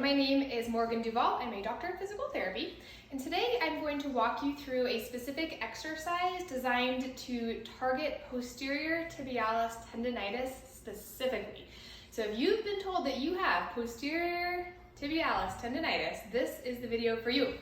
my name is Morgan Duval. I'm a doctor of physical therapy, and today I'm going to walk you through a specific exercise designed to target posterior tibialis tendonitis specifically. So if you've been told that you have posterior tibialis tendonitis, this is the video for you.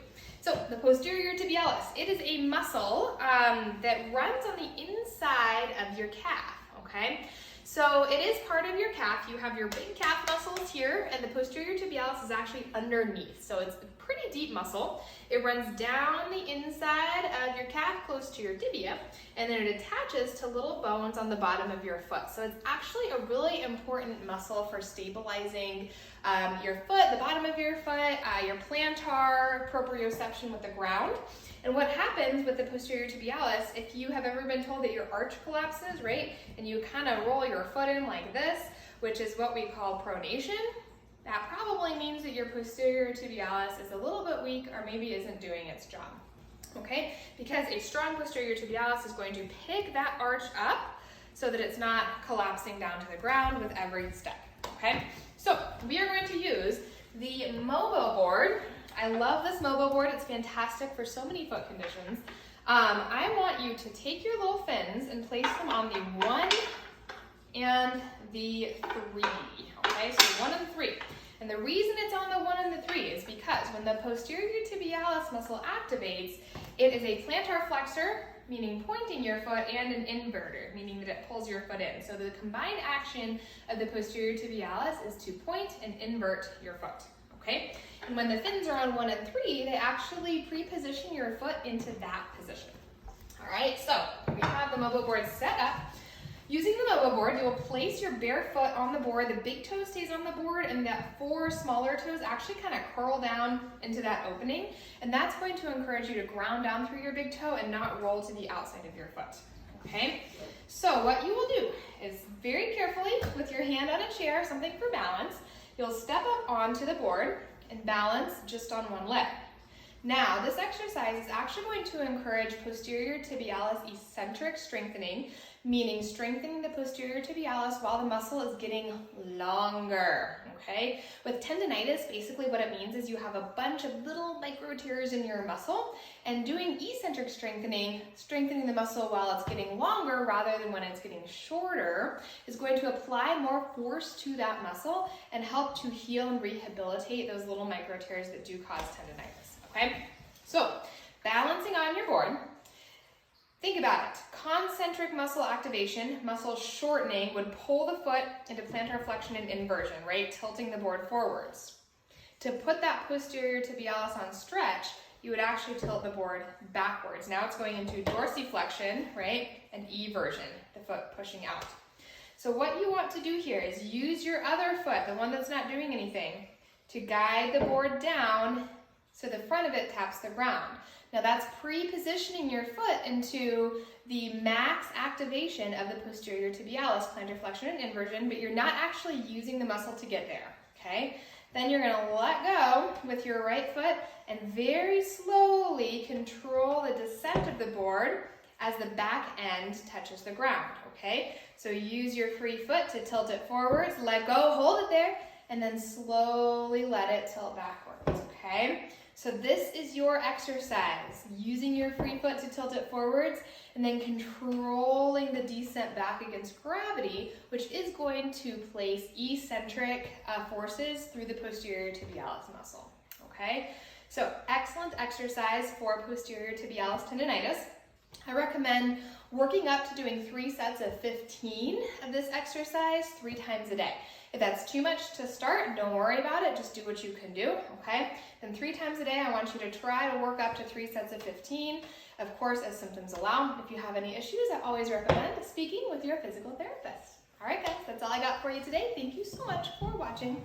So the posterior tibialis, it is a muscle that runs on the inside of your calf, okay? So it is part of your calf. You have your big calf muscles here, and the posterior tibialis is actually underneath. So it's a pretty deep muscle. It runs down the inside of your calf close to your tibia, and then it attaches to little bones on the bottom of your foot. So it's actually a really important muscle for stabilizing your foot, the bottom of your foot, your plantar proprioception with the ground. And what happens with the posterior tibialis, if you have ever been told that your arch collapses, right, and you kind of roll your foot in like this, which is what we call pronation, that probably means that your posterior tibialis is a little bit weak or maybe isn't doing its job, okay? Because a strong posterior tibialis is going to pick that arch up so that it's not collapsing down to the ground with every step, okay? So we are going to use the Mobo Board. I love this Mobo Board. It's fantastic for so many foot conditions. I want you to take your little fins and place them on the 1 and the 3, okay? So 1 and 3. And the reason it's on the 1 and the 3 is because when the posterior tibialis muscle activates, it is a plantar flexor, meaning pointing your foot, and an inverter, meaning that it pulls your foot in. So the combined action of the posterior tibialis is to point and invert your foot, okay? And when the fins are on 1 and 3, they actually pre-position your foot into that position. All right, so we have the Mobo Board set up. Using the Mobo Board, you will place your bare foot on the board. The big toe stays on the board, and that 4 smaller toes actually kind of curl down into that opening. And that's going to encourage you to ground down through your big toe and not roll to the outside of your foot. Okay? So what you will do is very carefully, with your hand on a chair, something for balance, you'll step up onto the board and balance just on one leg. Now, this exercise is actually going to encourage posterior tibialis eccentric strengthening, meaning strengthening the posterior tibialis while the muscle is getting longer, okay? With tendonitis, basically what it means is you have a bunch of little micro tears in your muscle, and doing eccentric strengthening, strengthening the muscle while it's getting longer rather than when it's getting shorter, is going to apply more force to that muscle and help to heal and rehabilitate those little micro tears that do cause tendonitis, okay? So, balancing on your board, think about it. Concentric muscle activation, muscle shortening, would pull the foot into plantar flexion and inversion, right? Tilting the board forwards. To put that posterior tibialis on stretch, you would actually tilt the board backwards. Now it's going into dorsiflexion, right? And eversion, the foot pushing out. So what you want to do here is use your other foot, the one that's not doing anything, to guide the board down so the front of it taps the ground. Now that's pre-positioning your foot into the max activation of the posterior tibialis, plantar flexion and inversion, but you're not actually using the muscle to get there, okay? Then you're gonna let go with your right foot and very slowly control the descent of the board as the back end touches the ground, okay? So use your free foot to tilt it forwards, let go, hold it there, and then slowly let it tilt backwards, okay? So this is your exercise, using your free foot to tilt it forwards and then controlling the descent back against gravity, which is going to place eccentric forces through the posterior tibialis muscle, okay? So excellent exercise for posterior tibialis tendonitis. I recommend working up to doing 3 sets of 15 of this exercise 3 times a day. If that's too much to start, don't worry about it. Just do what you can do, okay? Then 3 times a day, I want you to try to work up to 3 sets of 15, of course, as symptoms allow. If you have any issues, I always recommend speaking with your physical therapist. All right, guys, that's all I got for you today. Thank you so much for watching.